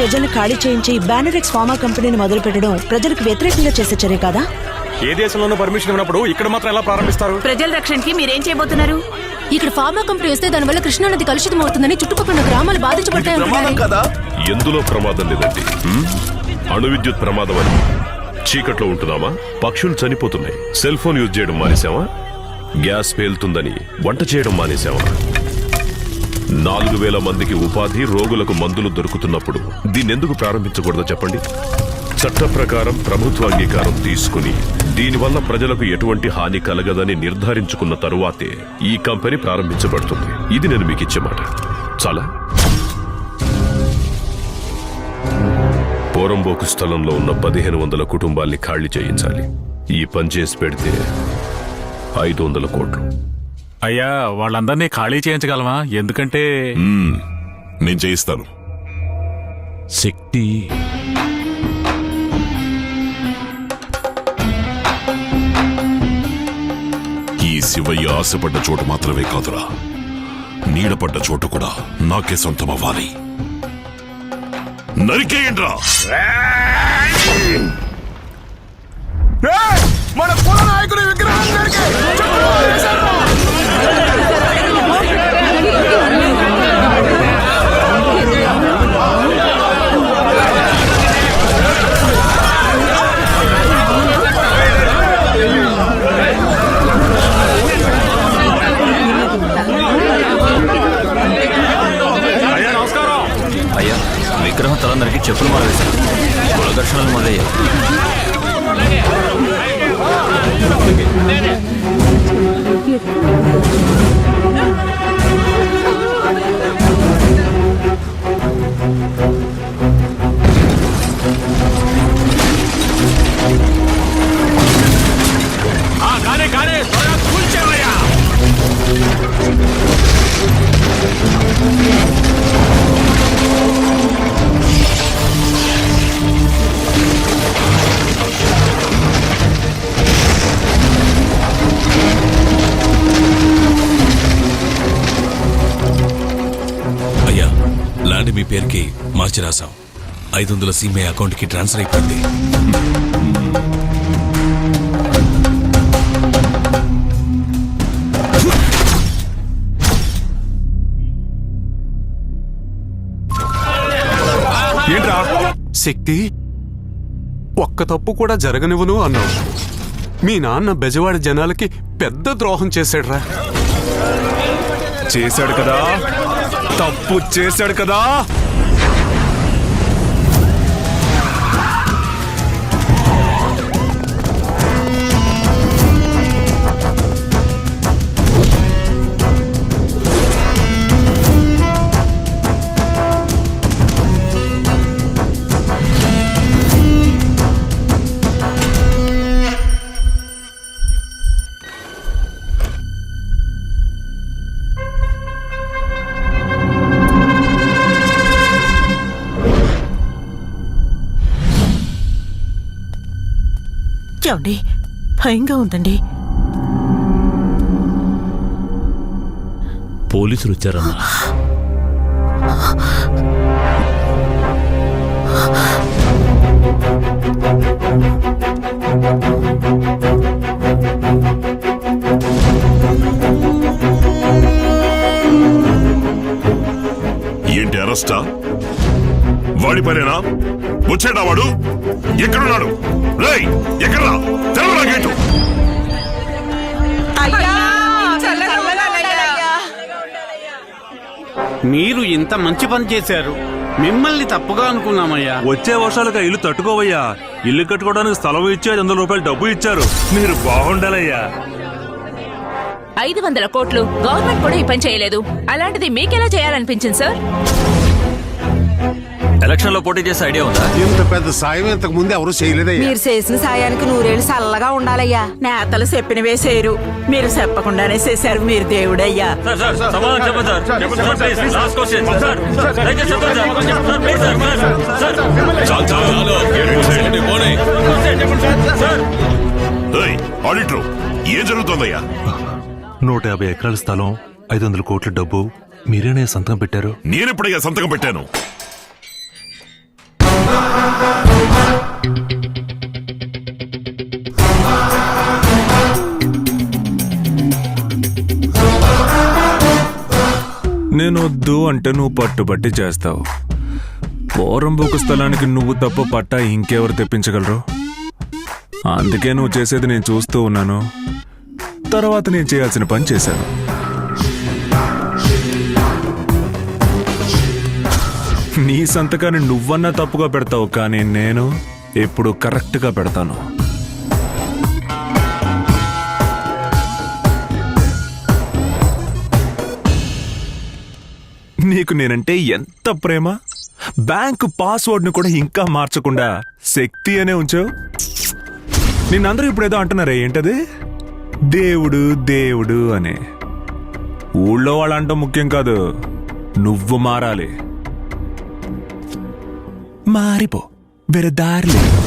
ప్రజల్ని ఖాళీ చేయించి బ్యానర్ ఎక్స్ ఫార్మా కంపెనీని మొదలు పెట్టడం ప్రజలకు వ్యతిరేకంగా చేసే చర్య కాదా? ఏ దేశంలోనూ పర్మిషన్ ఇవ్వనప్పుడు ఇక్కడ మాత్రం ఎలా ప్రారంభిస్తారు? ప్రజల రక్షణకి మీరేం చేయబోతున్నారు? ఇక్కడ ఫార్మా కంపెనీ వస్తే దానివల్ల కృష్ణానది కలుషితం అవుతుందని చుట్టుపక్కల గ్రామాలు బాధించబడతాయి కదా. ఎందులో ప్రమాదం లేదండి. అణు విద్యుత్ ప్రమాదం అని చీకట్లో ఉంటున్నామా? పక్షులు చనిపోతున్నాయి. సెల్ ఫోన్ యూజ్ చేయడం మానేసామా? గ్యాస్ పేలుతుందని వంట చేయడం మానేసామా? 4000 మందికి ఉపాధి, రోగులకు మందులు దొరుకుతున్నప్పుడు దీన్నెందుకు ప్రారంభించకూడదో చెప్పండి. చట్ట ప్రకారం ప్రభుత్వ అంగీకారం తీసుకుని దీనివల్ల ప్రజలకు ఎటువంటి హాని కలగదని నిర్ధారించుకున్న తరువాతే ఈ కంపెనీ ప్రారంభించబడుతుంది. ఇది నేను మీకు ఇచ్చే మాట. చాలా పోరంబోకు స్థలంలో ఉన్న 1500 కుటుంబాల్ని ఖాళీ చేయించాలి. ఈ పని చేసి పెడితే 500 కోట్లు. అయ్యా, వాళ్ళందరినీ ఖాళీ చేయించగలమా? ఎందుకంటే నేను చేయిస్తాను. శక్తి ఈ శివయ్య ఆశపడ్డ చోటు మాత్రమే కాదురా, నీడపడ్డ చోటు కూడా నాకే సొంతమవ్వాలి. నరికేయండ్రా. మన కుల నాయకుడి విగ్రహం విగ్రహం తలందరికీ చెప్పులు మారేశారు. కులఘర్షణలు మొదలయ్యాయి. కానీ త్వరగా కూల్చేవయ్యా. అయ్యా, ల్యాండ్ మీ పేరుకి మార్చి రాసాం. 500 సీమే అకౌంట్కి ట్రాన్స్ఫర్ అయిపోయింది. ఏంట్రా శక్తి, ఒక్క తప్పు కూడా జరగనివ్వను అన్నావు. మీ నాన్న బెజవాడ జనాలకి పెద్ద ద్రోహం చేశాడురా. చేశాడు కదా, తప్పు చేశాడు కదా. ఏమండి, భయంగా ఉందండి. పోలీసులు వచ్చారన్నా. ఏంటి అరెస్టా? వాడి పనేనా? వచ్చాడా వాడు? ఎక్కడున్నాడు? రేయ్, ఎక్కడా? తెరవరా గేటు. మీరు ఇంత మంచి పని చేశారు. మిమ్మల్ని తప్పుగా అనుకున్నామయ్యా. వచ్చే వర్షాలుగా ఇల్లు తట్టుకోవయ్యా. ఇల్లు కట్టుకోవడానికి స్థలం ఇచ్చి 500 రూపాయలు డబ్బు ఇచ్చారు. మీరు బాగుండాలయ్యా. 500 కోట్లు గవర్నమెంట్ కూడా ఈ పని చేయలేదు. అలాంటిది మీకెలా చేయాలనిపించింది సార్? ఎలక్షన్ లో పోటీ చేసే ఐడియా ఉందా? ఇంత పెద్ద సాయం ఇంతకు ముందు ఎవరు చేయలేదయ్యా. మీరు చేసిన సాయానికి 100 ఏళ్ళు చల్లగా ఉండాలయ్యా. నేతలు చెప్పినవే చేయరు, మీరు చెప్పకుండానే చేశారు. మీరు దేవుడయ్యా. ఆడిటర్, ఏం జరుగుతోందయ్యా? 150 ఎకరాల స్థలం, 500 కోట్ల డబ్బు మీరేనే సంతకం పెట్టారు. నేనెప్పుడయ్యా సంతకం పెట్టాను? నేను వద్దు అంటే నువ్వు పట్టుబట్టి చేస్తావు. పోరంబోకు స్థలానికి నువ్వు తప్ప పట్టా ఇంకెవరు తెప్పించగలరు? అందుకే నువ్వు చేసేది నేను చూస్తూ ఉన్నాను. తర్వాత నేను చేయాల్సిన పని చేశాను. నీ సంతకాన్ని నువ్వన్నా తప్పుగా పెడతావు, కానీ నేను ఎప్పుడు కరెక్ట్గా పెడతాను. నీకు నేనంటే ఎంత ప్రేమ! బ్యాంకు పాస్వర్డ్ని కూడా ఇంకా మార్చకుండా శక్తి అనే ఉంచావు. నిన్నందరూ ఇప్పుడేదో అంటున్నారే, ఏంటది? దేవుడు దేవుడు అని. ఊళ్ళో వాళ్ళంటూ ముఖ్యం కాదు, నువ్వు మారాలి. మారిపో, వేరే దారి లేదు.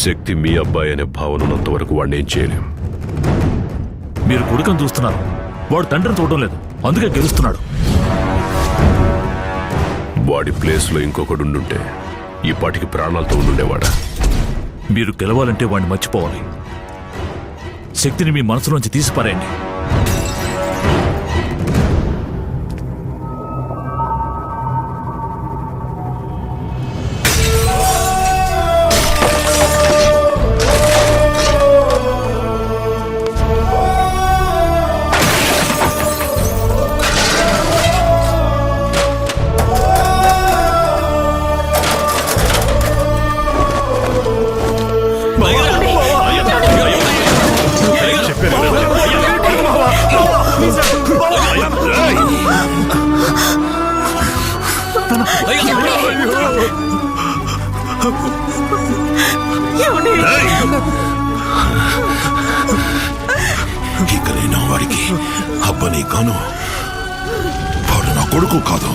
శక్తి మీ అబ్బాయి అనే భావన ఉన్నంత వరకు వాడిని ఏం చేయలేం. మీరు కొడుకుని చూస్తున్నారు, వాడు తండ్రిని చూడడం లేదు, అందుకే గెలుస్తున్నాడు. వాడి ప్లేస్ లో ఇంకొకడుండుంటే ఈ పాటికి ప్రాణాలతో ఉండుండేవాడా? మీరు గెలవాలంటే వాడిని మర్చిపోవాలి. శక్తిని మీ మనసులోంచి తీసిపారేయండి. ఇక నేను వాడికి అబ్బని కాను, వాడు నా కొడుకు కాదు.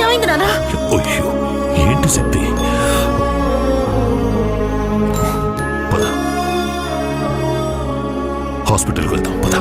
ఏమైంది నాన్న? అయ్యో, ఏంటి శక్తి? పద, హాస్పిటల్కి వెళ్తాం. పద.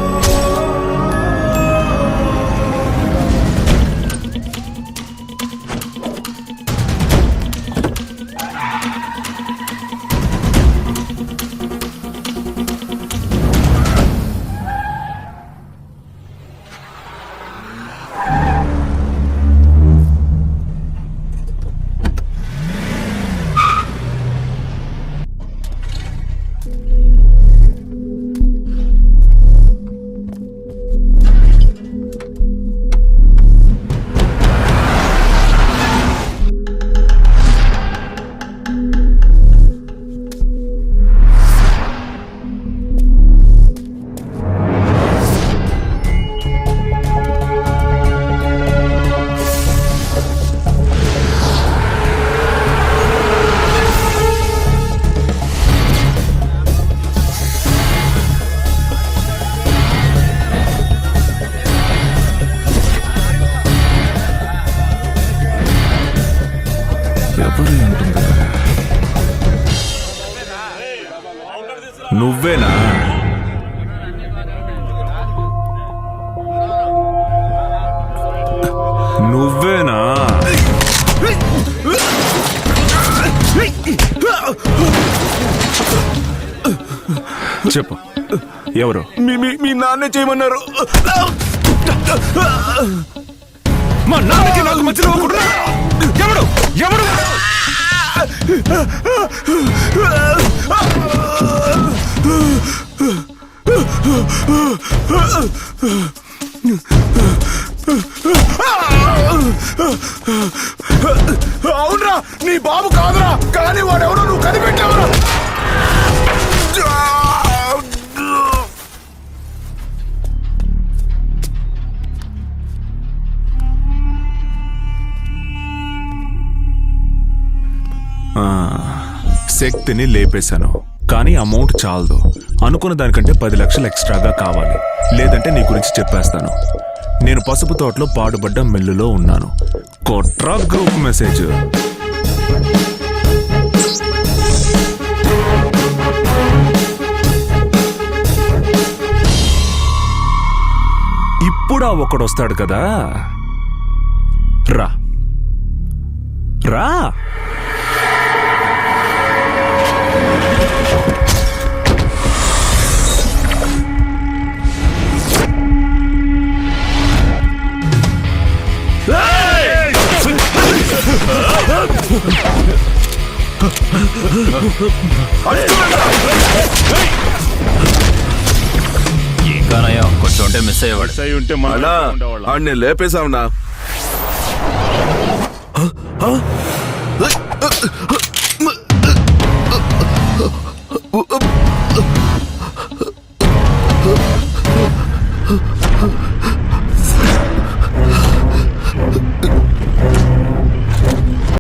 నువ్వేనా? నువ్వేనా? చెప్పు, ఎవరు? మీ నాన్నే చేయమన్నారు. మా నాన్నకి నాకు మధ్యలో ఒకడు. ఎవడు ఎవడు అవునరా, నీ బాబు కాదురా, కానీ వాడెవడో నువ్వు కనిపెట్టావురా. శక్తిని లేపేశాను, కానీ అమౌంట్ చాలదు. అనుకున్న దానికంటే 10 లక్షలు ఎక్స్ట్రాగా కావాలి, లేదంటే నీ గురించి చెప్పేస్తాను. నేను పసుపు తోటలో పాడుబడ్డ మిల్లులో ఉన్నాను. కొట్రా గ్రూప్ మెసేజ్. ఇప్పుడా ఒకడొస్తాడు కదా, రా రా. ఇంకానయ్యా కొంచెం ఉంటే మిస్ అయ్యేవాడు. ఆడిని లేపేశావునా?